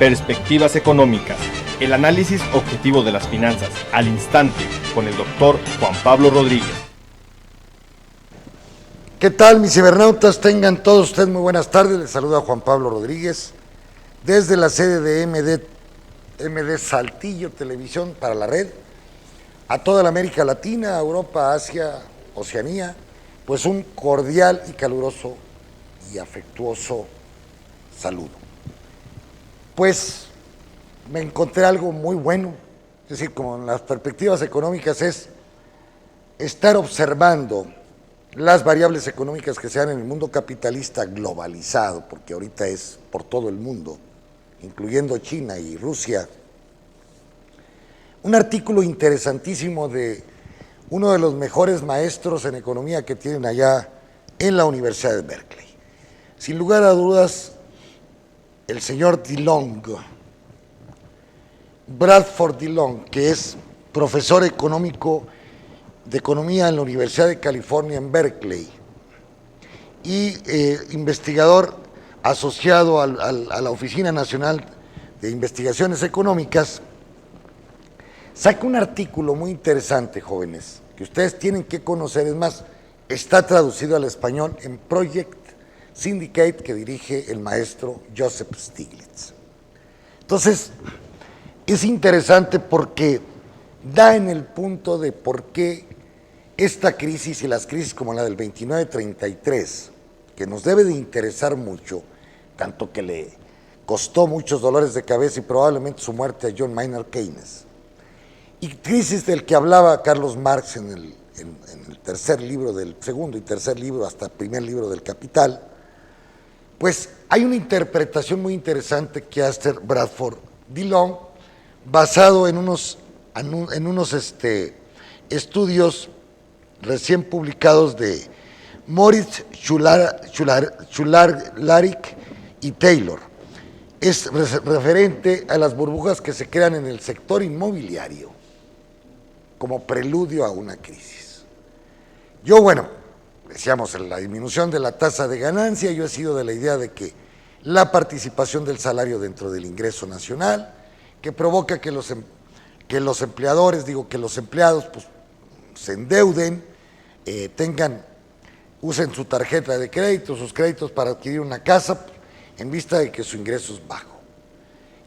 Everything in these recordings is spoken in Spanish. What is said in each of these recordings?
Perspectivas Económicas, el análisis objetivo de las finanzas al instante con el doctor Juan Pablo Rodríguez. ¿Qué tal, mis cibernautas? Tengan todos ustedes muy buenas tardes. Les saluda Juan Pablo Rodríguez desde la sede de MD Saltillo Televisión para la red, a toda la América Latina, Europa, Asia, Oceanía, pues un cordial y caluroso y afectuoso saludo. Pues me encontré algo muy bueno, es decir, como en las perspectivas económicas es estar observando las variables económicas que se dan en el mundo capitalista globalizado, porque ahorita es por todo el mundo, incluyendo China y Rusia. Un artículo interesantísimo de uno de los mejores maestros en economía que tienen allá en la Universidad de Berkeley. Sin lugar a dudas, el señor DeLong, Bradford DeLong, que es profesor económico de economía en la Universidad de California en Berkeley y investigador asociado a la Oficina Nacional de Investigaciones Económicas, saca un artículo muy interesante, jóvenes, que ustedes tienen que conocer. Es más, está traducido al español en Project Syndicate, que dirige el maestro Joseph Stiglitz. Entonces, es interesante porque da en el punto de por qué esta crisis y las crisis como la del 29-33, que nos debe de interesar mucho, tanto que le costó muchos dolores de cabeza y probablemente su muerte a John Maynard Keynes, y crisis del que hablaba Carlos Marx en el tercer libro, del segundo y tercer libro hasta el primer libro del Capital, pues hay una interpretación muy interesante que hace Bradford DeLong, basado en unos estudios recién publicados de Moritz Schularik y Taylor. Es referente a las burbujas que se crean en el sector inmobiliario como preludio a una crisis. Decíamos, en la disminución de la tasa de ganancia, yo he sido de la idea de que la participación del salario dentro del ingreso nacional, que provoca que los empleadores, que los empleados pues, se endeuden, usen su tarjeta de crédito, sus créditos para adquirir una casa, en vista de que su ingreso es bajo.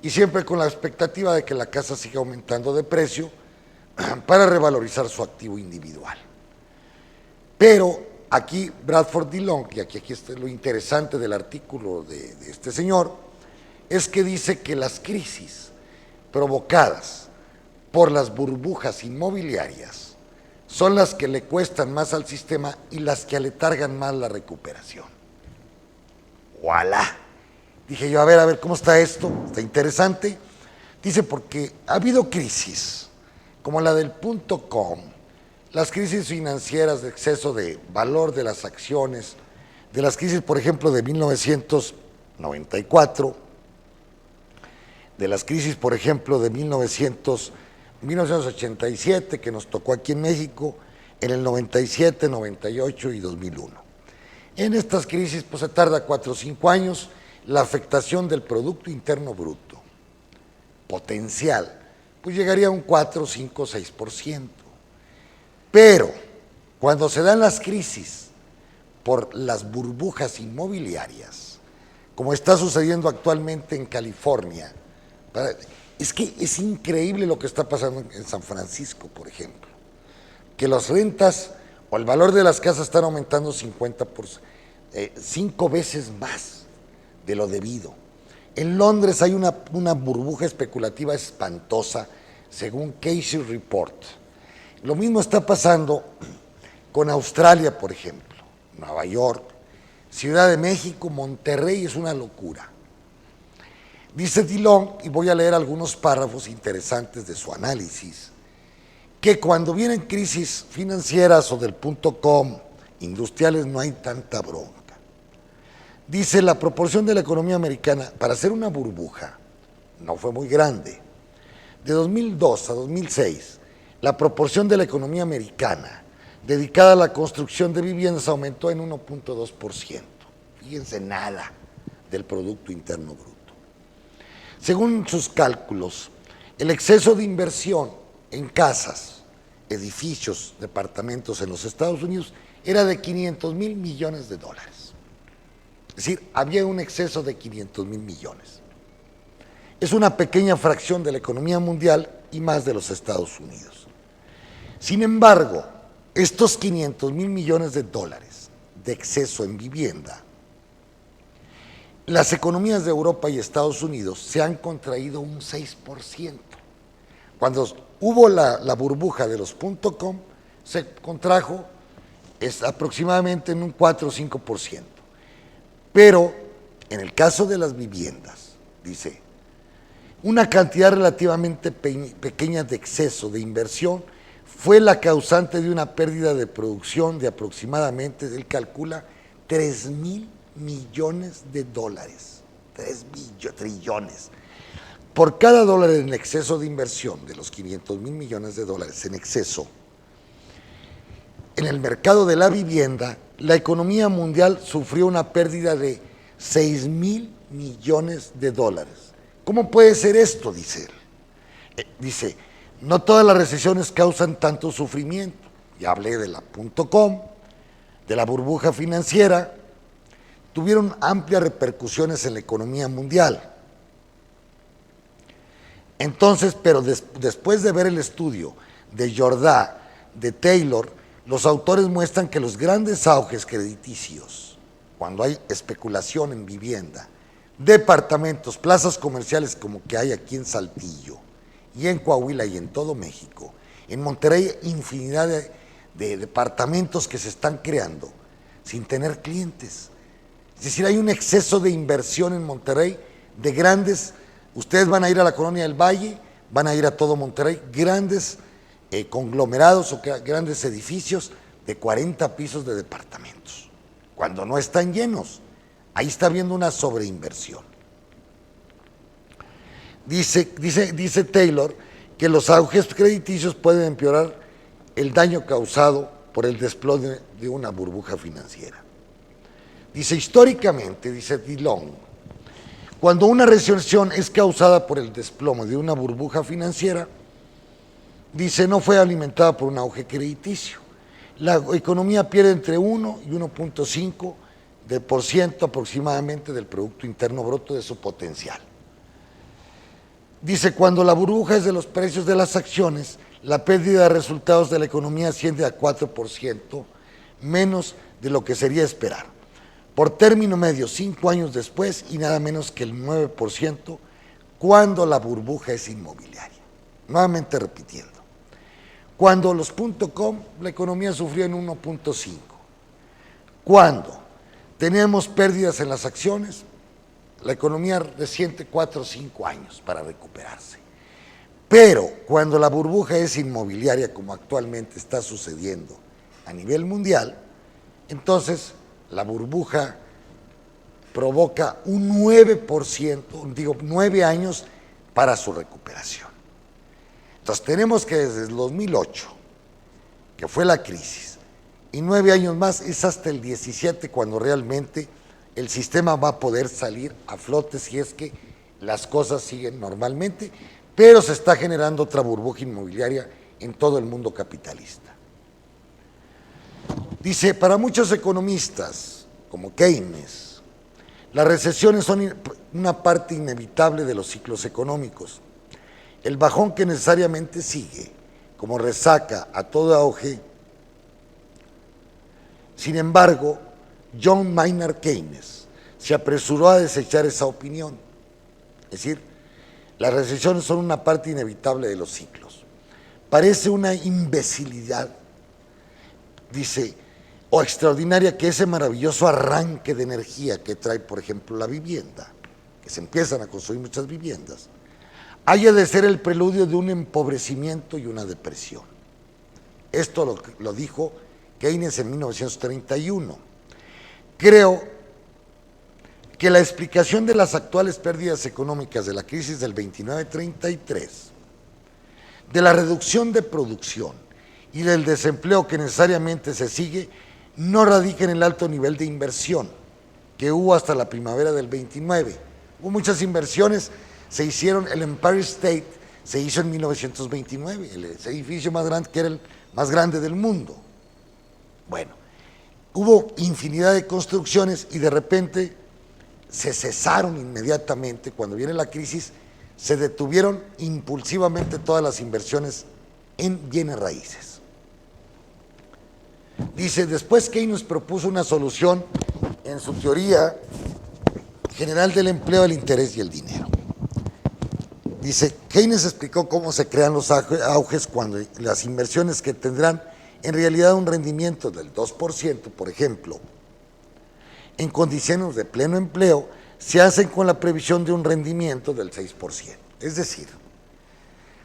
Y siempre con la expectativa de que la casa siga aumentando de precio para revalorizar su activo individual. Pero aquí Bradford DeLong, y aquí está lo interesante del artículo de este señor, es que dice que las crisis provocadas por las burbujas inmobiliarias son las que le cuestan más al sistema y las que aletargan más la recuperación. ¡Voilá! Dije yo, a ver, ¿cómo está esto? Está interesante. Dice, porque ha habido crisis, como la del .com, las crisis financieras de exceso de valor de las acciones, de las crisis, por ejemplo, de 1994, de las crisis, por ejemplo, de 1987, que nos tocó aquí en México, en el 97, 98 y 2001. En estas crisis, pues se tarda 4 o 5 años la afectación del Producto Interno Bruto potencial, pues llegaría a un 4, 5, 6%. Pero cuando se dan las crisis por las burbujas inmobiliarias, como está sucediendo actualmente en California, es que es increíble lo que está pasando en San Francisco, por ejemplo, que las rentas o el valor de las casas están aumentando 5 veces más de lo debido. En Londres hay una burbuja especulativa espantosa, según Casey Report. Lo mismo está pasando con Australia, por ejemplo, Nueva York, Ciudad de México, Monterrey, es una locura. Dice DeLong, y voy a leer algunos párrafos interesantes de su análisis, que cuando vienen crisis financieras o del .com, industriales, no hay tanta bronca. Dice, la proporción de la economía americana, para hacer una burbuja, no fue muy grande. De 2002 a 2006, la proporción de la economía americana dedicada a la construcción de viviendas aumentó en 1.2%. Fíjense, nada del Producto Interno Bruto. Según sus cálculos, el exceso de inversión en casas, edificios, departamentos en los Estados Unidos era de 500 mil millones de dólares. Es decir, había un exceso de 500 mil millones. Es una pequeña fracción de la economía mundial y más de los Estados Unidos. Sin embargo, estos 500 mil millones de dólares de exceso en vivienda, las economías de Europa y Estados Unidos se han contraído un 6%. Cuando hubo la burbuja de los .com, se contrajo aproximadamente en un 4 o 5%. Pero en el caso de las viviendas, dice, una cantidad relativamente pequeña de exceso de inversión fue la causante de una pérdida de producción de aproximadamente, él calcula, 3 mil millones de dólares, 3 trillones. Por cada dólar en exceso de inversión, de los 500 mil millones de dólares en exceso, en el mercado de la vivienda, la economía mundial sufrió una pérdida de 6 mil millones de dólares. ¿Cómo puede ser esto? Dice él. Dice, no todas las recesiones causan tanto sufrimiento. Ya hablé de la .com, de la burbuja financiera, tuvieron amplias repercusiones en la economía mundial. Entonces, pero después de ver el estudio de Jordan, de Taylor, los autores muestran que los grandes auges crediticios, cuando hay especulación en vivienda, departamentos, plazas comerciales como que hay aquí en Saltillo, y en Coahuila y en todo México, en Monterrey infinidad de departamentos que se están creando sin tener clientes. Es decir, hay un exceso de inversión en Monterrey de grandes, ustedes van a ir a la Colonia del Valle, van a ir a todo Monterrey, grandes conglomerados o grandes edificios de 40 pisos de departamentos, cuando no están llenos. Ahí está habiendo una sobreinversión. Dice Taylor que los auges crediticios pueden empeorar el daño causado por el desplome de una burbuja financiera. Dice, históricamente, dice Dillon, cuando una recesión es causada por el desplome de una burbuja financiera, dice, no fue alimentada por un auge crediticio. La economía pierde entre 1 y 1.5% aproximadamente del Producto Interno Bruto de su potencial. Dice, cuando la burbuja es de los precios de las acciones, la pérdida de resultados de la economía asciende a 4%, menos de lo que sería esperar. Por término medio, 5 años después, y nada menos que el 9%, cuando la burbuja es inmobiliaria. Nuevamente repitiendo. Cuando los .com, la economía sufrió en 1.5. Cuando tenemos pérdidas en las acciones, la economía resiente 4 o 5 años para recuperarse. Pero cuando la burbuja es inmobiliaria, como actualmente está sucediendo a nivel mundial, entonces la burbuja provoca un 9%, 9 años para su recuperación. Entonces tenemos que desde el 2008, que fue la crisis, y 9 años más es hasta el 17 cuando realmente el sistema va a poder salir a flote si es que las cosas siguen normalmente, pero se está generando otra burbuja inmobiliaria en todo el mundo capitalista. Dice, para muchos economistas, como Keynes, las recesiones son una parte inevitable de los ciclos económicos. El bajón que necesariamente sigue, como resaca a todo auge. Sin embargo, John Maynard Keynes se apresuró a desechar esa opinión. Es decir, las recesiones son una parte inevitable de los ciclos. Parece una imbecilidad, dice, o extraordinaria que ese maravilloso arranque de energía que trae, por ejemplo, la vivienda, que se empiezan a construir muchas viviendas, haya de ser el preludio de un empobrecimiento y una depresión. Esto lo dijo Keynes en 1931. Creo que la explicación de las actuales pérdidas económicas de la crisis del 29-33, de la reducción de producción y del desempleo que necesariamente se sigue, no radica en el alto nivel de inversión que hubo hasta la primavera del 29. Hubo muchas inversiones, se hicieron, el Empire State se hizo en 1929, el edificio más grande, que era el más grande del mundo. Bueno, hubo infinidad de construcciones y de repente se cesaron inmediatamente. Cuando viene la crisis, se detuvieron impulsivamente todas las inversiones en bienes raíces. Dice, después Keynes propuso una solución en su teoría general del empleo, el interés y el dinero. Dice, Keynes explicó cómo se crean los auges cuando las inversiones que tendrán en realidad un rendimiento del 2%, por ejemplo, en condiciones de pleno empleo, se hacen con la previsión de un rendimiento del 6%. Es decir,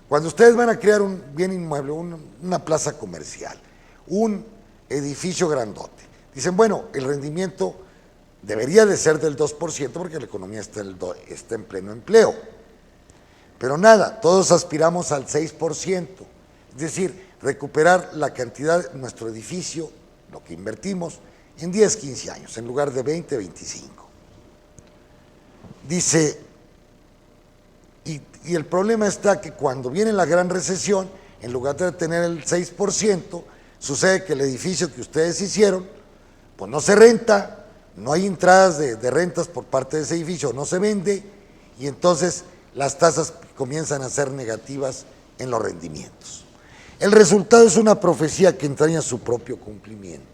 cuando ustedes van a crear un bien inmueble, una plaza comercial, un edificio grandote, dicen, bueno, el rendimiento debería de ser del 2% porque la economía está en pleno empleo. Pero nada, todos aspiramos al 6%, es decir, recuperar la cantidad de nuestro edificio, lo que invertimos, en 10, 15 años, en lugar de 20, 25. Dice, y el problema está que cuando viene la gran recesión, en lugar de tener el 6%, sucede que el edificio que ustedes hicieron, pues no se renta, no hay entradas de rentas por parte de ese edificio, no se vende, y entonces las tasas comienzan a ser negativas en los rendimientos. El resultado es una profecía que entraña su propio cumplimiento,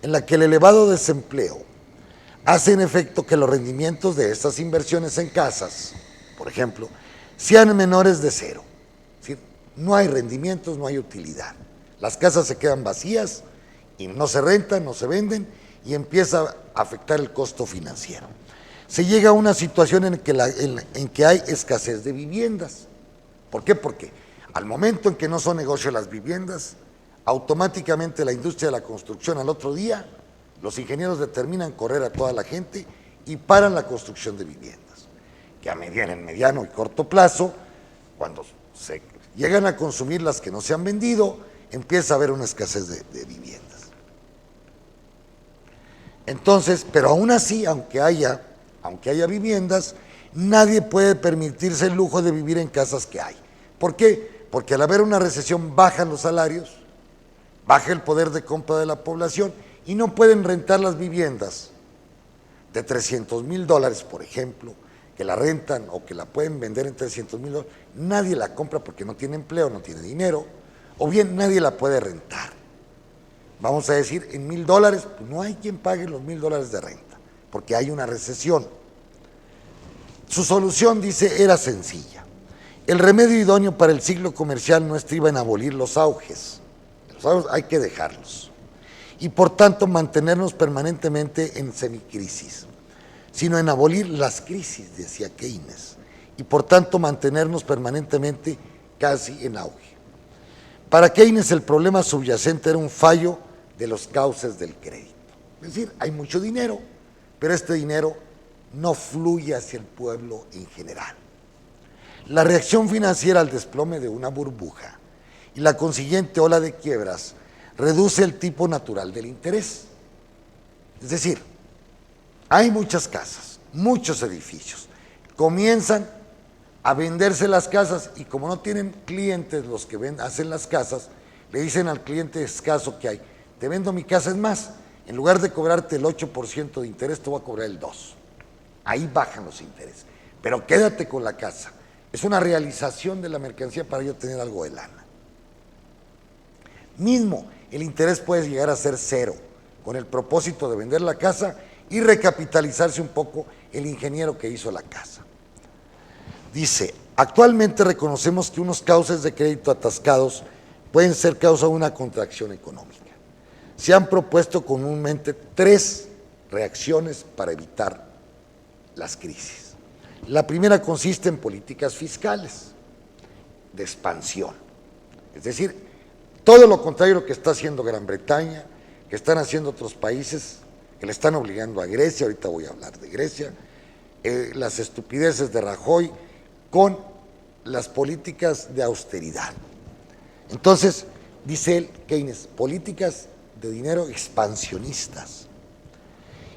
en la que el elevado desempleo hace en efecto que los rendimientos de estas inversiones en casas, por ejemplo, sean menores de cero. Es decir, no hay rendimientos, no hay utilidad. Las casas se quedan vacías y no se rentan, no se venden y empieza a afectar el costo financiero. Se llega a una situación en que hay escasez de viviendas. ¿Por qué? Porque al momento en que no son negocio las viviendas, automáticamente la industria de la construcción al otro día, los ingenieros determinan correr a toda la gente y paran la construcción de viviendas. Que en mediano y corto plazo, cuando se llegan a consumir las que no se han vendido, empieza a haber una escasez de viviendas. Entonces, pero aún así, aunque haya viviendas, nadie puede permitirse el lujo de vivir en casas que hay. ¿Por qué? Porque al haber una recesión bajan los salarios, baja el poder de compra de la población y no pueden rentar las viviendas de $300,000, por ejemplo, que la rentan o que la pueden vender en $300,000, nadie la compra porque no tiene empleo, no tiene dinero, o bien nadie la puede rentar. Vamos a decir, en $1,000, pues no hay quien pague los $1,000 de renta, porque hay una recesión. Su solución, dice, era sencilla. El remedio idóneo para el ciclo comercial no estriba en abolir los auges. Los auges hay que dejarlos. Y por tanto mantenernos permanentemente en semicrisis, sino en abolir las crisis, decía Keynes, y por tanto mantenernos permanentemente casi en auge. Para Keynes el problema subyacente era un fallo de los cauces del crédito. Es decir, hay mucho dinero, pero este dinero no fluye hacia el pueblo en general. La reacción financiera al desplome de una burbuja y la consiguiente ola de quiebras reduce el tipo natural del interés. Es decir, hay muchas casas, muchos edificios, comienzan a venderse las casas y como no tienen clientes los que hacen las casas, le dicen al cliente escaso que hay, te vendo mi casa, es más, en lugar de cobrarte el 8% de interés, te voy a cobrar el 2%. Ahí bajan los intereses, pero quédate con la casa. Es una realización de la mercancía para yo tener algo de lana. Mismo, el interés puede llegar a ser 0, con el propósito de vender la casa y recapitalizarse un poco el ingeniero que hizo la casa. Dice, actualmente reconocemos que unos cauces de crédito atascados pueden ser causa de una contracción económica. Se han propuesto comúnmente 3 reacciones para evitar las crisis. La primera consiste en políticas fiscales de expansión, es decir, todo lo contrario a lo que está haciendo Gran Bretaña, que están haciendo otros países, que le están obligando a Grecia, ahorita voy a hablar de Grecia, las estupideces de Rajoy con las políticas de austeridad. Entonces, dice él, Keynes, políticas de dinero expansionistas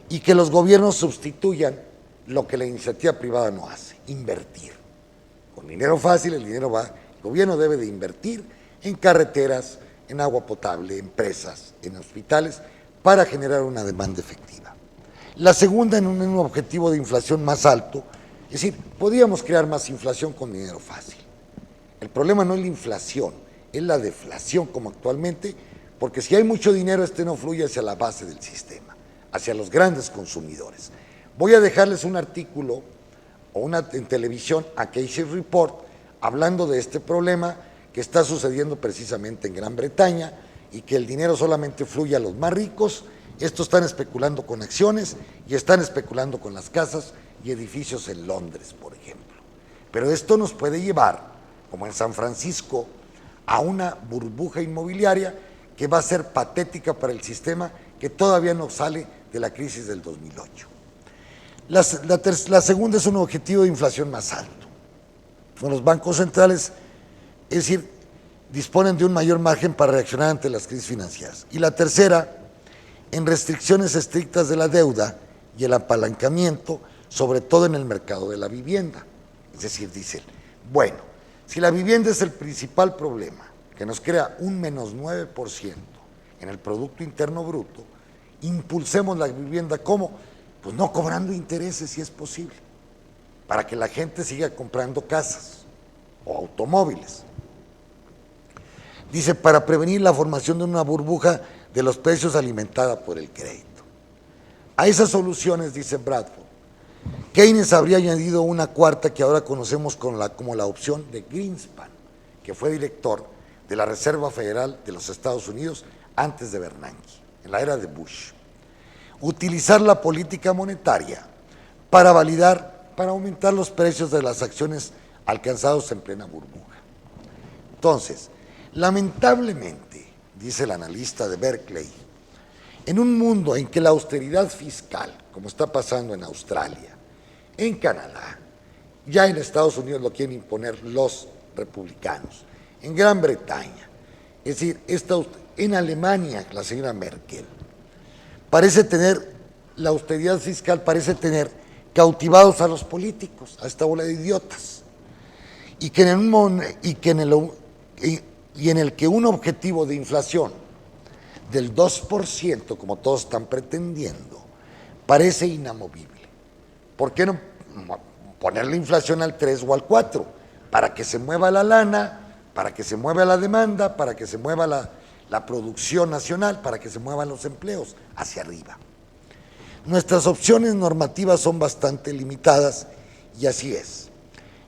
y que los gobiernos sustituyan lo que la iniciativa privada no hace, invertir. Con dinero fácil el dinero va, el gobierno debe de invertir en carreteras, en agua potable, empresas, en hospitales, para generar una demanda efectiva. La segunda, en un objetivo de inflación más alto, es decir, podríamos crear más inflación con dinero fácil. El problema no es la inflación, es la deflación como actualmente, porque si hay mucho dinero, no fluye hacia la base del sistema, hacia los grandes consumidores. Voy a dejarles un artículo en televisión, a Casey Report, hablando de este problema que está sucediendo precisamente en Gran Bretaña y que el dinero solamente fluye a los más ricos. Estos están especulando con acciones y están especulando con las casas y edificios en Londres, por ejemplo. Pero esto nos puede llevar, como en San Francisco, a una burbuja inmobiliaria que va a ser patética para el sistema, que todavía no sale de la crisis del 2008. La segunda es un objetivo de inflación más alto. Con los bancos centrales, es decir, disponen de un mayor margen para reaccionar ante las crisis financieras. Y la tercera, en restricciones estrictas de la deuda y el apalancamiento, sobre todo en el mercado de la vivienda. Es decir, dicen, bueno, si la vivienda es el principal problema, que nos crea un menos 9% en el Producto Interno Bruto, impulsemos la vivienda, ¿cómo? Pues no cobrando intereses si es posible, para que la gente siga comprando casas o automóviles. Dice, para prevenir la formación de una burbuja de los precios alimentada por el crédito. A esas soluciones, dice Bradford, Keynes habría añadido una cuarta que ahora conocemos como la opción de Greenspan, que fue director de la Reserva Federal de los Estados Unidos antes de Bernanke, en la era de Bush. Utilizar la política monetaria para aumentar los precios de las acciones alcanzados en plena burbuja. Entonces, lamentablemente, dice el analista de Berkeley, en un mundo en que la austeridad fiscal, como está pasando en Australia, en Canadá, ya en Estados Unidos lo quieren imponer los republicanos, en Gran Bretaña, es decir, en Alemania, la señora Merkel, la austeridad fiscal parece tener cautivados a los políticos, a esta bola de idiotas, y en el que un objetivo de inflación del 2%, como todos están pretendiendo, parece inamovible. ¿Por qué no poner la inflación al 3 o al 4? Para que se mueva la lana, para que se mueva la demanda, para que se mueva la producción nacional, para que se muevan los empleos hacia arriba. Nuestras opciones normativas son bastante limitadas y así es.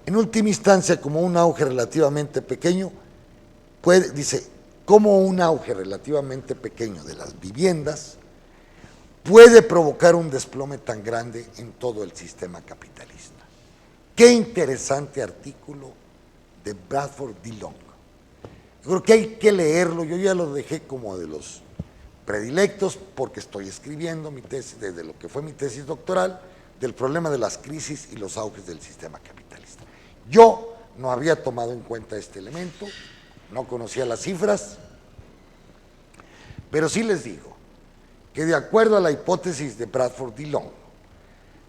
En última instancia, como un auge relativamente pequeño, como un auge relativamente pequeño de las viviendas puede provocar un desplome tan grande en todo el sistema capitalista. Qué interesante artículo de Bradford Dillon. Yo creo que hay que leerlo, yo ya lo dejé como de los predilectos porque estoy escribiendo mi tesis, desde lo que fue mi tesis doctoral, del problema de las crisis y los auges del sistema capitalista. Yo no había tomado en cuenta este elemento, no conocía las cifras, pero sí les digo que de acuerdo a la hipótesis de Bradford Dillon,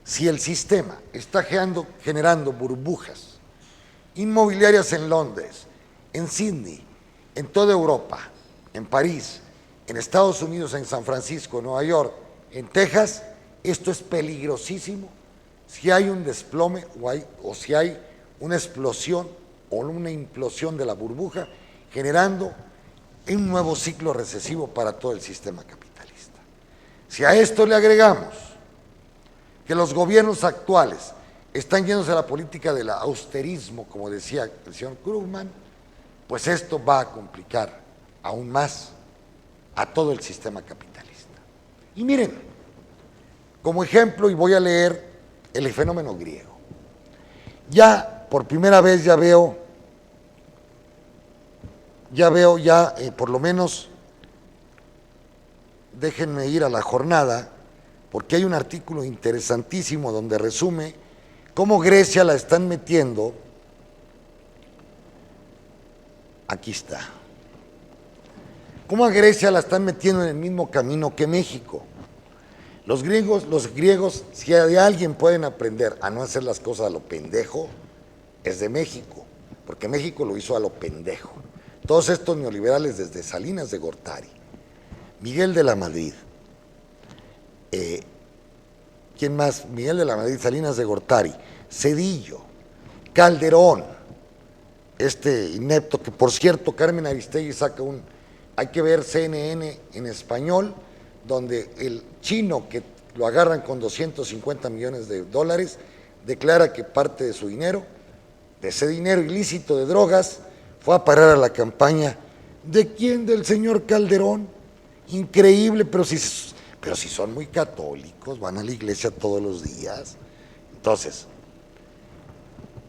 si el sistema está generando burbujas inmobiliarias en Londres, en Sydney, en toda Europa, en París, en Estados Unidos, en San Francisco, en Nueva York, en Texas, esto es peligrosísimo si hay un desplome o si hay una explosión o una implosión de la burbuja, generando un nuevo ciclo recesivo para todo el sistema capitalista. Si a esto le agregamos que los gobiernos actuales están yéndose a la política del austerismo, como decía el señor Krugman, pues esto va a complicar aún más a todo el sistema capitalista. Y miren, como ejemplo, y voy a leer el fenómeno griego. Ya por primera vez veo por lo menos, déjenme ir a la jornada, porque hay un artículo interesantísimo donde resume cómo Grecia la están metiendo. Aquí está. Cómo a Grecia la están metiendo en el mismo camino que México. Los griegos, si de alguien pueden aprender a no hacer las cosas a lo pendejo, es de México, porque México lo hizo a lo pendejo. Todos estos neoliberales desde Salinas de Gortari, Miguel de la Madrid, ¿quién más? Miguel de la Madrid, Salinas de Gortari, Zedillo, Calderón, este inepto, que por cierto Carmen Aristegui saca hay que ver CNN en español, donde el chino que lo agarran con 250 millones de dólares, declara que parte de su dinero, de ese dinero ilícito de drogas, fue a parar a la campaña. ¿De quién? Del señor Calderón. Increíble, pero si son muy católicos, van a la iglesia todos los días. Entonces,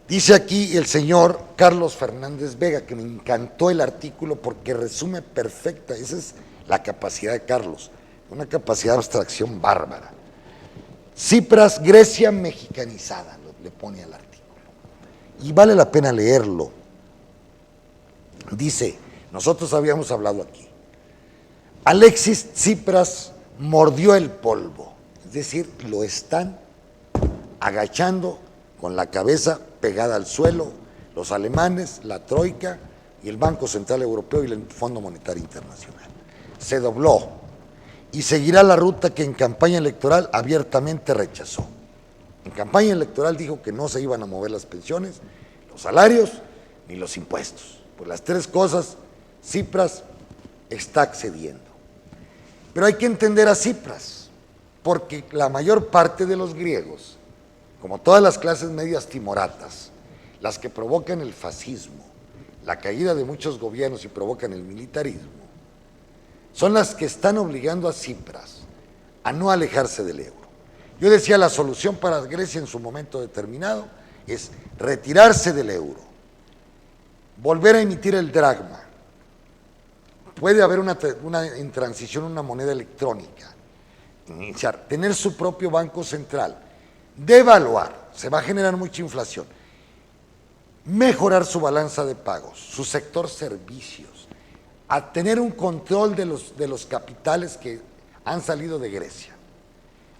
dice aquí el señor Carlos Fernández Vega, que me encantó el artículo porque resume perfecta, esa es la capacidad de Carlos, una capacidad de abstracción bárbara. Cipras, Grecia mexicanizada, le pone al artículo. Y vale la pena leerlo. Dice, nosotros habíamos hablado aquí, Alexis Tsipras mordió el polvo, es decir, lo están agachando con la cabeza pegada al suelo los alemanes, la Troika y el Banco Central Europeo y el Fondo Monetario Internacional. Se dobló y seguirá la ruta que en campaña electoral abiertamente rechazó. En campaña electoral dijo que no se iban a mover las pensiones, los salarios ni los impuestos. Por las tres cosas, Tsipras está accediendo. Pero hay que entender a Tsipras, porque la mayor parte de los griegos, como todas las clases medias timoratas, las que provocan el fascismo, la caída de muchos gobiernos y provocan el militarismo, son las que están obligando a Tsipras a no alejarse del euro. Yo decía, la solución para Grecia en su momento determinado es retirarse del euro, volver a emitir el dracma. Puede haber en transición una moneda electrónica, iniciar, tener su propio banco central, devaluar, se va a generar mucha inflación, mejorar su balanza de pagos, su sector servicios, a tener un control de los capitales que han salido de Grecia,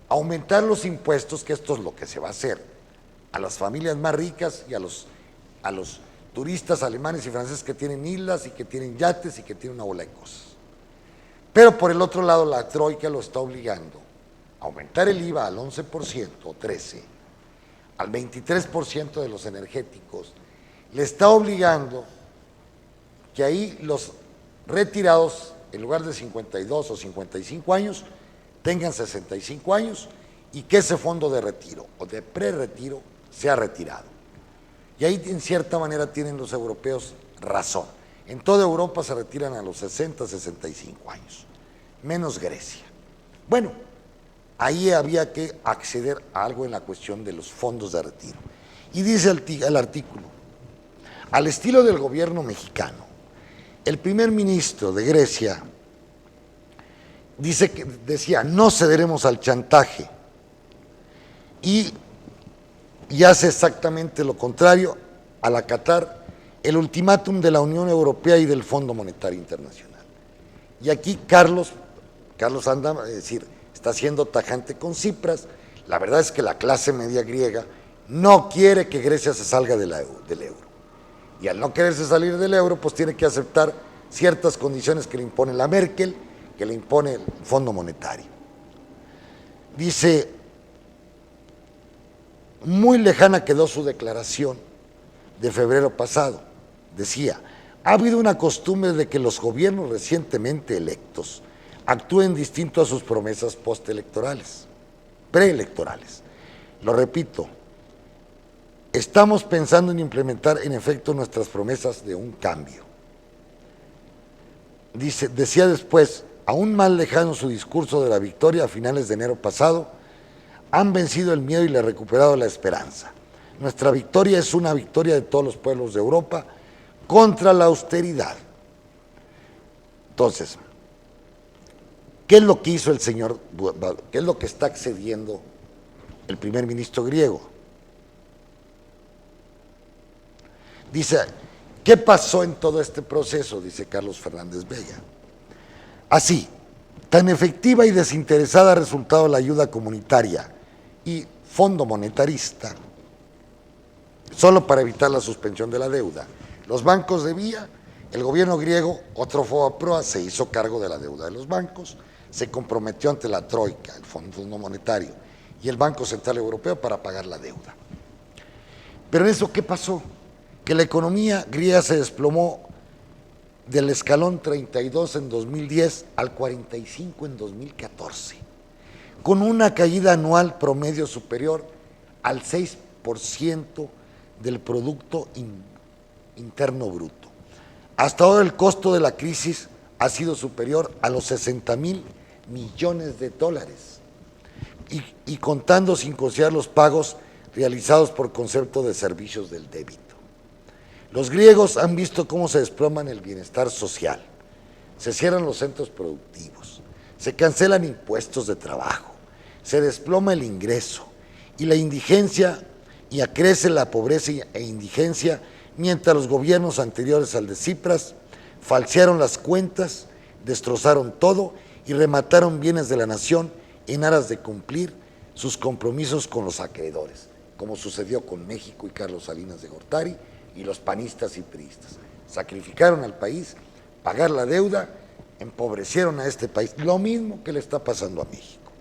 aumentar los impuestos, que esto es lo que se va a hacer, a las familias más ricas y a los turistas alemanes y franceses que tienen islas y que tienen yates y que tienen una bola de cosas. Pero por el otro lado, la Troika lo está obligando a aumentar el IVA al 11% o 13%, al 23% de los energéticos, le está obligando que ahí los retirados, en lugar de 52 o 55 años, tengan 65 años y que ese fondo de retiro o de prerretiro sea retirado. Y ahí en cierta manera tienen los europeos razón. En toda Europa se retiran a los 60, 65 años, menos Grecia. Bueno, ahí había que acceder a algo en la cuestión de los fondos de retiro. Y dice el artículo, al estilo del gobierno mexicano, el primer ministro de Grecia decía, no cederemos al chantaje, y hace exactamente lo contrario al acatar el ultimátum de la Unión Europea y del Fondo Monetario Internacional. Y aquí Carlos anda, es decir, está siendo tajante con Tsipras. La verdad es que la clase media griega no quiere que Grecia se salga del euro. Y al no quererse salir del euro, pues tiene que aceptar ciertas condiciones que le impone la Merkel, que le impone el Fondo Monetario. Dice, muy lejana quedó su declaración de febrero pasado. Decía, ha habido una costumbre de que los gobiernos recientemente electos actúen distinto a sus promesas preelectorales. Lo repito, estamos pensando en implementar en efecto nuestras promesas de un cambio. Decía después, aún más lejano su discurso de la victoria a finales de enero pasado, han vencido el miedo y le han recuperado la esperanza. Nuestra victoria es una victoria de todos los pueblos de Europa contra la austeridad. Entonces, ¿qué es lo que hizo el señor? ¿Qué es lo que está accediendo el primer ministro griego? Dice, ¿qué pasó en todo este proceso? Dice Carlos Fernández Vega. Así, Tan efectiva y desinteresada ha resultado la ayuda comunitaria y fondo monetarista, solo para evitar la suspensión de la deuda. Los bancos debían, el gobierno griego, otro FOBAPROA, se hizo cargo de la deuda de los bancos, se comprometió ante la Troika, el Fondo Monetario, y el Banco Central Europeo para pagar la deuda. Pero en eso, ¿qué pasó? Que la economía griega se desplomó del escalón 32 en 2010 al 45 en 2014, con una caída anual promedio superior al 6% del Producto Interno Bruto. Hasta ahora el costo de la crisis ha sido superior a los 60,000 millones de dólares y contando sin considerar los pagos realizados por concepto de servicios del débito. Los griegos han visto cómo se desploman el bienestar social, se cierran los centros productivos, se cancelan impuestos de trabajo, se desploma el ingreso y la indigencia y acrece la pobreza e indigencia, mientras los gobiernos anteriores al de Tsipras falsearon las cuentas, destrozaron todo y remataron bienes de la nación en aras de cumplir sus compromisos con los acreedores, como sucedió con México y Carlos Salinas de Gortari y los panistas y priistas. Sacrificaron al país, pagar la deuda, empobrecieron a este país, lo mismo que le está pasando a México.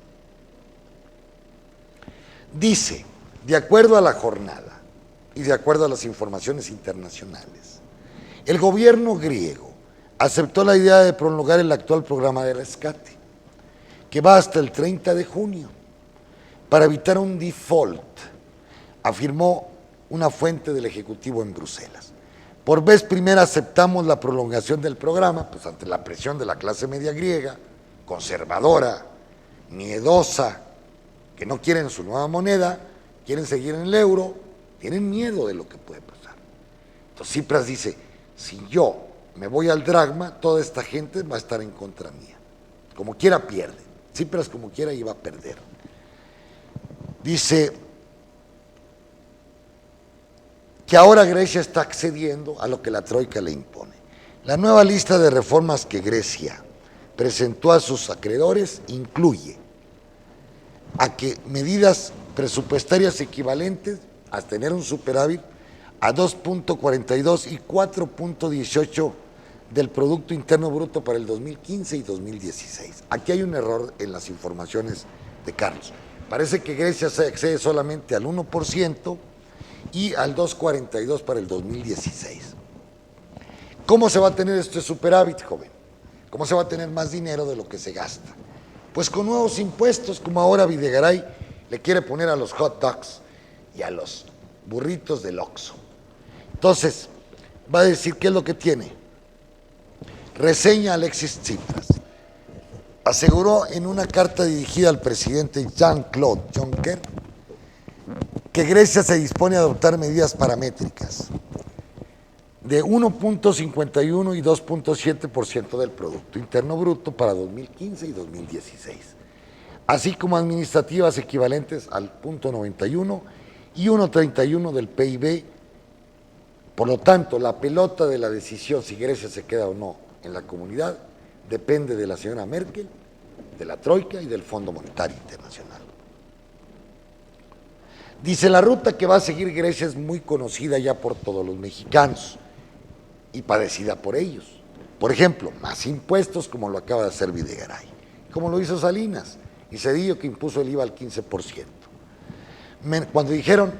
Dice, de acuerdo a la jornada y de acuerdo a las informaciones internacionales, el gobierno griego aceptó la idea de prolongar el actual programa de rescate, que va hasta el 30 de junio, para evitar un default, afirmó una fuente del Ejecutivo en Bruselas. Por vez primera aceptamos la prolongación del programa, pues ante la presión de la clase media griega, conservadora, miedosa, que no quieren su nueva moneda, quieren seguir en el euro, tienen miedo de lo que puede pasar. Entonces Tsipras dice, si yo me voy al dragma, toda esta gente va a estar en contra mía. Como quiera pierde. Tsipras como quiera iba a perder. Dice que ahora Grecia está accediendo a lo que la Troika le impone. La nueva lista de reformas que Grecia presentó a sus acreedores incluye a que medidas presupuestarias equivalentes a tener un superávit a 2.42 y 4.18 del Producto Interno Bruto para el 2015 y 2016. Aquí hay un error en las informaciones de Carlos. Parece que Grecia se accede solamente al 1% y al 2.42 para el 2016. ¿Cómo se va a tener este superávit, joven? ¿Cómo se va a tener más dinero de lo que se gasta? Pues con nuevos impuestos, como ahora Videgaray le quiere poner a los hot dogs y a los burritos del Oxxo. Entonces, va a decir qué es lo que tiene. Reseña Alexis Tsipras. Aseguró en una carta dirigida al presidente Jean-Claude Juncker que Grecia se dispone a adoptar medidas paramétricas de 1.51 y 2.7% del Producto Interno Bruto para 2015 y 2016, así como administrativas equivalentes al 0.91 y 1.31 del PIB. Por lo tanto, la pelota de la decisión si Grecia se queda o no en la comunidad depende de la señora Merkel, de la Troika y del Fondo Monetario Internacional. Dice, la ruta que va a seguir Grecia es muy conocida ya por todos los mexicanos y padecida por ellos. Por ejemplo, más impuestos como lo acaba de hacer Videgaray, como lo hizo Salinas y Zedillo, que impuso el IVA al 15%. Cuando dijeron,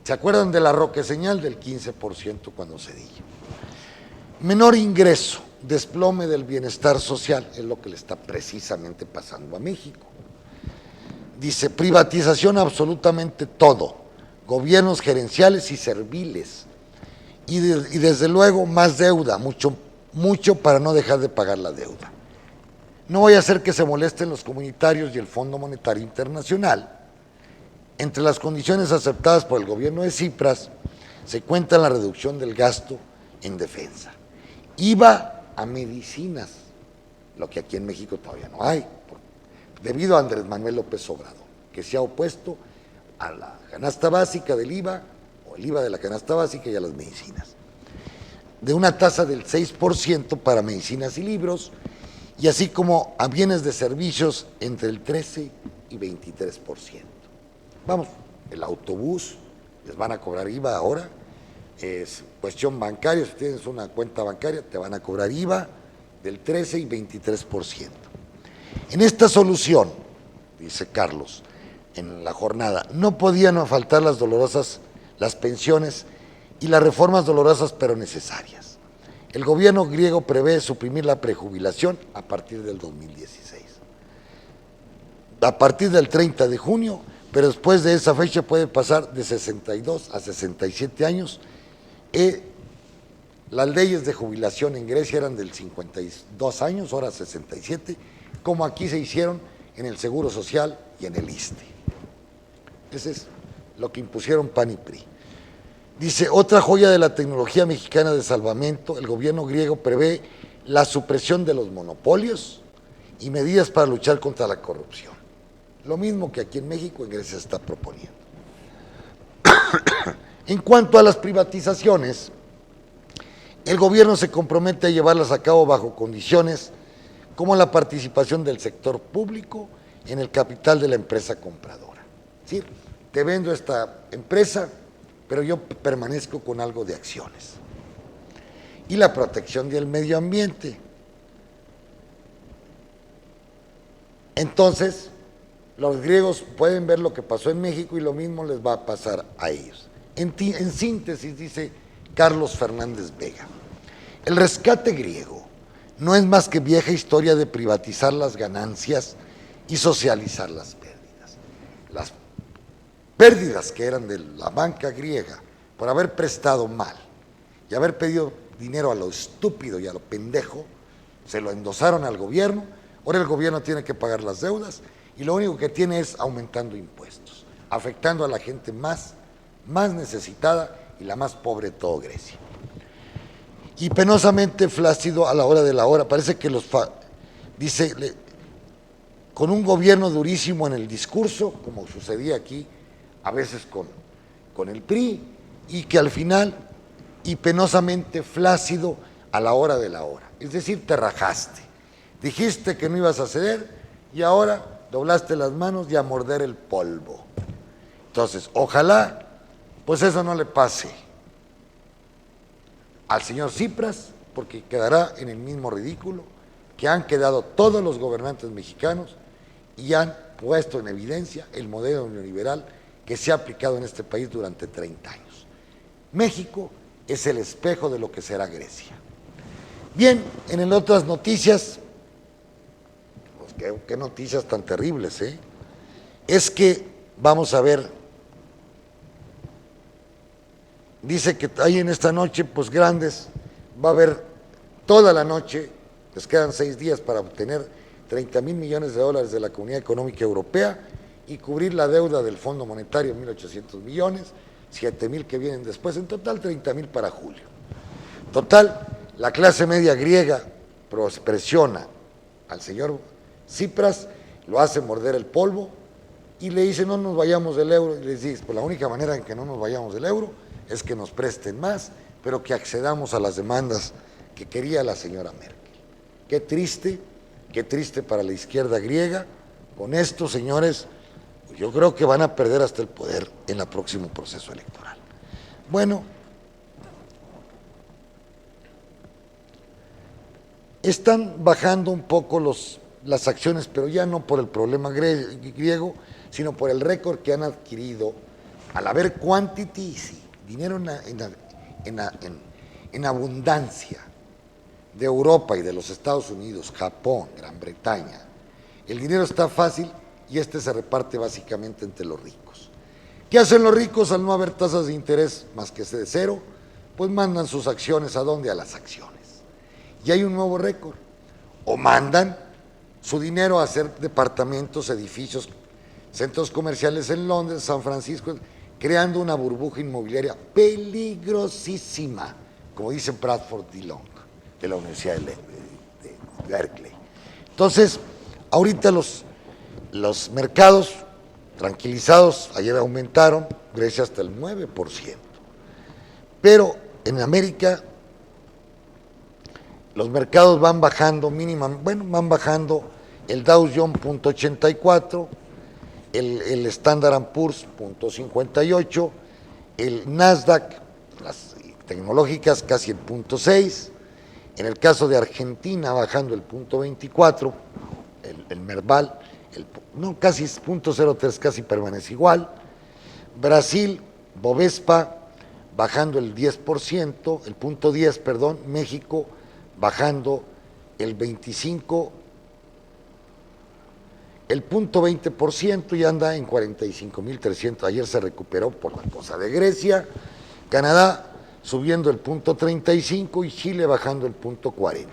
¿se acuerdan de la roqueseñal del 15% cuando Zedillo? Menor ingreso, desplome del bienestar social, es lo que le está precisamente pasando a México. Dice, privatización absolutamente todo, gobiernos gerenciales y serviles, y desde luego más deuda, mucho para no dejar de pagar la deuda. No voy a hacer que se molesten los comunitarios y el Fondo Monetario Internacional. Entre las condiciones aceptadas por el gobierno de Tsipras se cuenta la reducción del gasto en defensa, IVA a medicinas, lo que aquí en México todavía no hay, debido a Andrés Manuel López Obrador, que se ha opuesto a la canasta básica del IVA, o el IVA de la canasta básica y a las medicinas, de una tasa del 6% para medicinas y libros, y así como a bienes de servicios entre el 13 y 23%. Vamos, el autobús, les van a cobrar IVA ahora, es cuestión bancaria, si tienes una cuenta bancaria, te van a cobrar IVA del 13 y 23%. En esta solución, dice Carlos, en la jornada, no podían faltar las pensiones y las reformas dolorosas pero necesarias. El gobierno griego prevé suprimir la prejubilación a partir del 2016. A partir del 30 de junio, pero después de esa fecha puede pasar de 62 a 67 años. Las leyes de jubilación en Grecia eran del 52 años, ahora 67, como aquí se hicieron en el Seguro Social y en el ISSSTE. Ese es lo que impusieron PAN y PRI. Dice, otra joya de la tecnología mexicana de salvamento, el gobierno griego prevé la supresión de los monopolios y medidas para luchar contra la corrupción. Lo mismo que aquí en México, en Grecia se está proponiendo. En cuanto a las privatizaciones, el gobierno se compromete a llevarlas a cabo bajo condiciones como la participación del sector público en el capital de la empresa compradora. Es decir, te vendo esta empresa, pero yo permanezco con algo de acciones. Y la protección del medio ambiente. Entonces, los griegos pueden ver lo que pasó en México y lo mismo les va a pasar a ellos. En síntesis, dice Carlos Fernández Vega, el rescate griego no es más que vieja historia de privatizar las ganancias y socializar las pérdidas. Las pérdidas que eran de la banca griega por haber prestado mal y haber pedido dinero a lo estúpido y a lo pendejo, se lo endosaron al gobierno, ahora el gobierno tiene que pagar las deudas y lo único que tiene es aumentando impuestos, afectando a la gente más necesitada y la más pobre de toda Grecia. Y penosamente flácido a la hora de la hora, parece que dice, con un gobierno durísimo en el discurso, como sucedía aquí, a veces con el PRI, y que al final, y penosamente flácido a la hora de la hora. Es decir, te rajaste, dijiste que no ibas a ceder, y ahora doblaste las manos y a morder el polvo. Entonces, ojalá, pues eso no le pase al señor Tsipras, porque quedará en el mismo ridículo que han quedado todos los gobernantes mexicanos y han puesto en evidencia el modelo neoliberal que se ha aplicado en este país durante 30 años. México es el espejo de lo que será Grecia. Bien, en otras noticias, pues qué noticias tan terribles, ¿eh? Es que, vamos a ver, dice que hay en esta noche, pues grandes, va a haber toda la noche, les quedan 6 días para obtener 30,000 millones de dólares de la Comunidad Económica Europea y cubrir la deuda del Fondo Monetario, 1,800 millones, 7,000 que vienen después, en total 30,000 para julio. Total, la clase media griega presiona al señor Tsipras, lo hace morder el polvo y le dice no nos vayamos del euro, y les dice, pues la única manera en que no nos vayamos del euro es que nos presten más, pero que accedamos a las demandas que quería la señora Merkel. Qué triste para la izquierda griega. Con esto, señores, yo creo que van a perder hasta el poder en el próximo proceso electoral. Bueno, están bajando un poco las acciones, pero ya no por el problema griego, sino por el récord que han adquirido al haber quantity, dinero en abundancia de Europa y de los Estados Unidos, Japón, Gran Bretaña. El dinero está fácil y se reparte básicamente entre los ricos. ¿Qué hacen los ricos al no haber tasas de interés más que de cero? Pues mandan sus acciones ¿a dónde? A las acciones. Y hay un nuevo récord. O mandan su dinero a hacer departamentos, edificios, centros comerciales en Londres, San Francisco, creando una burbuja inmobiliaria peligrosísima, como dice Bradford DeLong, de la Universidad de Berkeley. Entonces, ahorita los mercados tranquilizados, ayer aumentaron, Grecia hasta el 9%. Pero en América, los mercados van bajando mínimamente, bueno, van bajando el Dow Jones 0.84, el Standard & Poor's 0.58, el Nasdaq, las tecnológicas casi el 0.6, en el caso de Argentina bajando el 0.24, el Merval, no, casi es 0.03, casi permanece igual. Brasil, Bovespa, bajando el 10%, el 0.10, perdón, México bajando el 25, el 0.20% y anda en 45.300, ayer se recuperó por la cosa de Grecia, Canadá subiendo el 0.35 y Chile bajando el 0.40.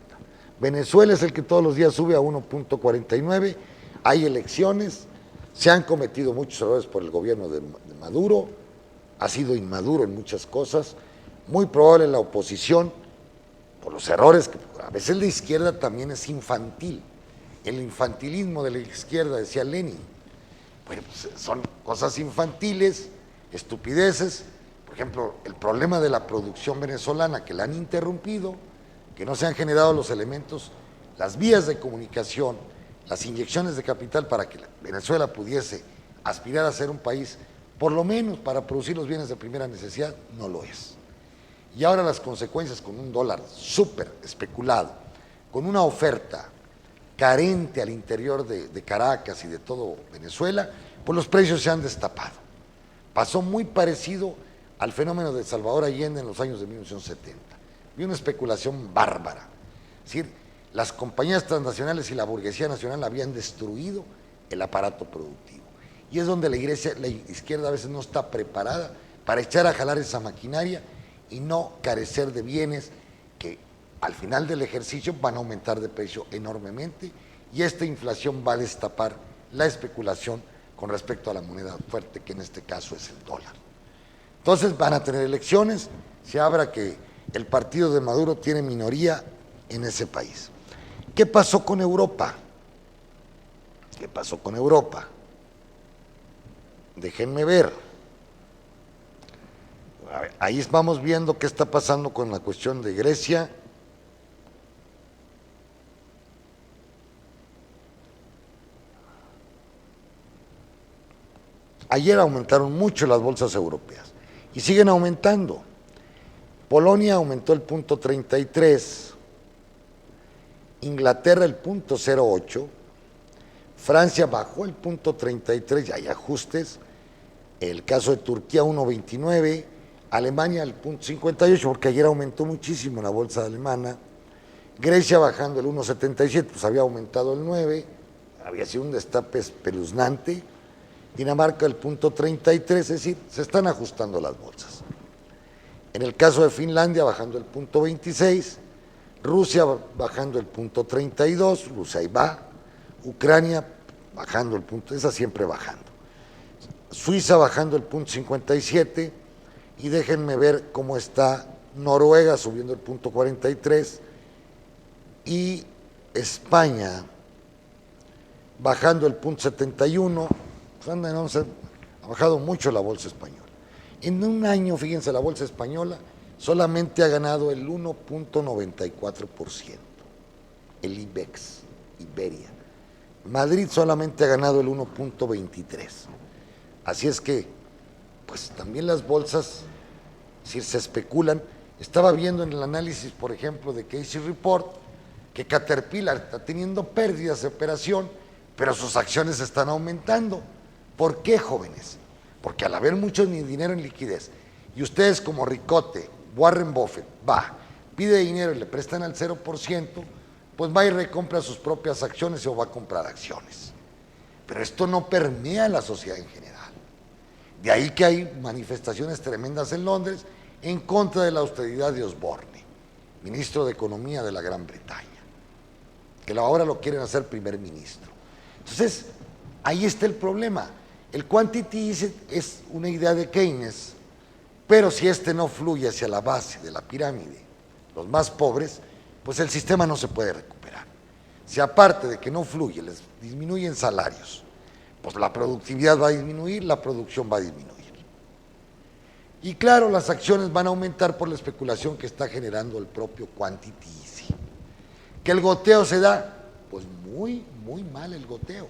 Venezuela es el que todos los días sube a 1.49, hay elecciones, se han cometido muchos errores por el gobierno de Maduro, ha sido inmaduro en muchas cosas, muy probable la oposición, por los errores, que a veces la izquierda también es infantil, el infantilismo de la izquierda, decía Lenin, bueno, pues son cosas infantiles, estupideces, por ejemplo, el problema de la producción venezolana, que la han interrumpido, que no se han generado los elementos, las vías de comunicación, las inyecciones de capital para que Venezuela pudiese aspirar a ser un país, por lo menos para producir los bienes de primera necesidad, no lo es. Y ahora las consecuencias con un dólar súper especulado, con una oferta carente al interior de Caracas y de todo Venezuela, pues los precios se han destapado. Pasó muy parecido al fenómeno de Salvador Allende en los años de 1970. Vi una especulación bárbara. Es decir, las compañías transnacionales y la burguesía nacional habían destruido el aparato productivo. Y es donde la izquierda a veces no está preparada para echar a jalar esa maquinaria y no carecer de bienes que al final del ejercicio van a aumentar de precio enormemente y esta inflación va a destapar la especulación con respecto a la moneda fuerte, que en este caso es el dólar. Entonces van a tener elecciones, se habla que el partido de Maduro tiene minoría en ese país. ¿Qué pasó con Europa? ¿Qué pasó con Europa? Déjenme ver. Ahí vamos viendo qué está pasando con la cuestión de Grecia. Ayer aumentaron mucho las bolsas europeas y siguen aumentando. Polonia aumentó el 0.33, Inglaterra el 0.08, Francia bajó el 0.33, ya hay ajustes, el caso de Turquía 1.29, Alemania el 0.58, porque ayer aumentó muchísimo la bolsa alemana, Grecia bajando el 1.77, pues había aumentado el 9, había sido un destape espeluznante, Dinamarca el 0.33, es decir, se están ajustando las bolsas. En el caso de Finlandia bajando el 0.26, Rusia bajando el 0.32, Rusia ahí va, Ucrania bajando el punto, esa siempre bajando. Suiza bajando el 0.57 y déjenme ver cómo está Noruega subiendo el 0.43 y España bajando el 0.71, pues ha bajado mucho la bolsa española. En un año, fíjense, la bolsa española solamente ha ganado el 1.94%, el IBEX, Iberia. Madrid solamente ha ganado el 1.23%. Así es que, pues también las bolsas, si se especulan, estaba viendo en el análisis, por ejemplo, de Casey Report, que Caterpillar está teniendo pérdidas de operación, pero sus acciones están aumentando. ¿Por qué, jóvenes? Porque al haber mucho dinero en liquidez, y ustedes como Ricote, Warren Buffett, pide dinero y le prestan al 0%, pues va y recompra sus propias acciones o va a comprar acciones. Pero esto no permea a la sociedad en general. De ahí que hay manifestaciones tremendas en Londres en contra de la austeridad de Osborne, ministro de Economía de la Gran Bretaña, que ahora lo quieren hacer primer ministro. Entonces, ahí está el problema. El quantity easing es una idea de Keynes, pero si este no fluye hacia la base de la pirámide, los más pobres, pues el sistema no se puede recuperar. Si aparte de que no fluye, les disminuyen salarios, pues la productividad va a disminuir, la producción va a disminuir. Y claro, las acciones van a aumentar por la especulación que está generando el propio quantity easing. ¿Que el goteo se da? Pues muy, muy mal el goteo.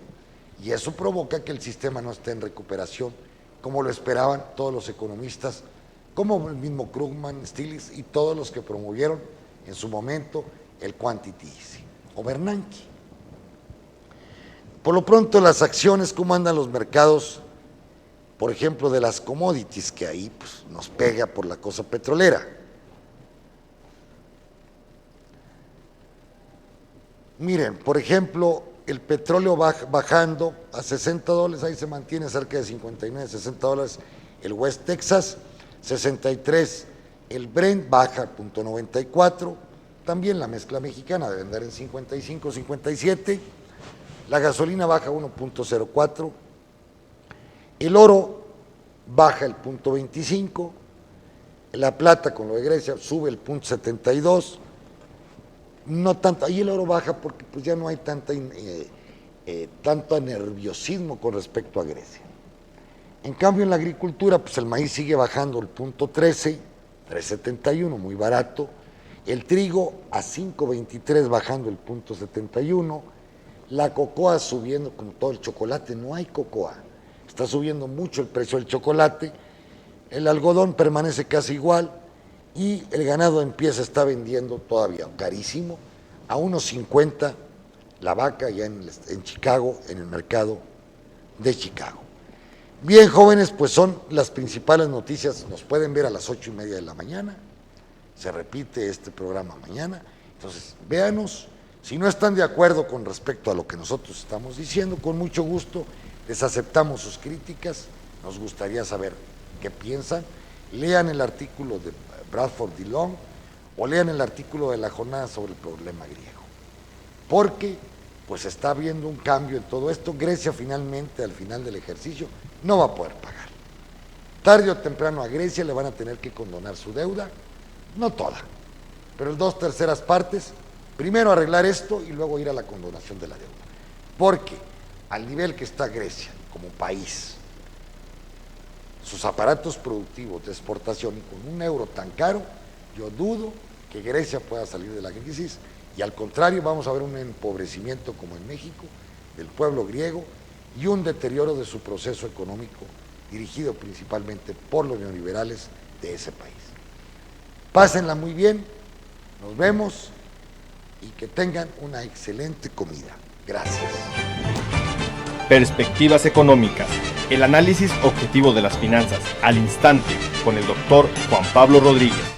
Y eso provoca que el sistema no esté en recuperación, como lo esperaban todos los economistas, como el mismo Krugman, Stiglitz y todos los que promovieron en su momento el quantity easing, o Bernanke. Por lo pronto, las acciones, cómo andan los mercados, por ejemplo, de las commodities, que ahí pues, nos pega por la cosa petrolera. Miren, por ejemplo, el petróleo bajando a $60, ahí se mantiene cerca de 59, $60 el West Texas, 63 el Brent baja a 0.94, también la mezcla mexicana debe andar en 55, 57, la gasolina baja 1.04, el oro baja el 0.25, la plata con lo de Grecia sube el 0.72, no tanto, ahí el oro baja porque pues ya no hay tanto nerviosismo con respecto a Grecia. En cambio en la agricultura pues el maíz sigue bajando el 0.13, 3.71, muy barato, el trigo a 5.23 bajando el 0.71, la cocoa subiendo como todo el chocolate, no hay cocoa, está subiendo mucho el precio del chocolate, el algodón permanece casi igual y el ganado en pieza está vendiendo todavía carísimo, a 1.50 la vaca ya en Chicago, en el mercado de Chicago. Bien, jóvenes, pues son las principales noticias, nos pueden ver a las 8:30 de la mañana, se repite este programa mañana, entonces véanos, si no están de acuerdo con respecto a lo que nosotros estamos diciendo, con mucho gusto les aceptamos sus críticas, nos gustaría saber qué piensan, lean el artículo de Bradford Dillon o lean el artículo de la jornada sobre el problema griego, porque pues está habiendo un cambio en todo esto. Grecia finalmente, al final del ejercicio, no va a poder pagar. Tarde o temprano a Grecia le van a tener que condonar su deuda, no toda, pero 2/3 partes, primero arreglar esto y luego ir a la condonación de la deuda. Porque al nivel que está Grecia como país, sus aparatos productivos de exportación y con un euro tan caro, yo dudo que Grecia pueda salir de la crisis y al contrario vamos a ver un empobrecimiento como en México del pueblo griego y un deterioro de su proceso económico dirigido principalmente por los neoliberales de ese país. Pásenla muy bien, nos vemos y que tengan una excelente comida. Gracias. Perspectivas económicas, el análisis objetivo de las finanzas al instante con el doctor Juan Pablo Rodríguez.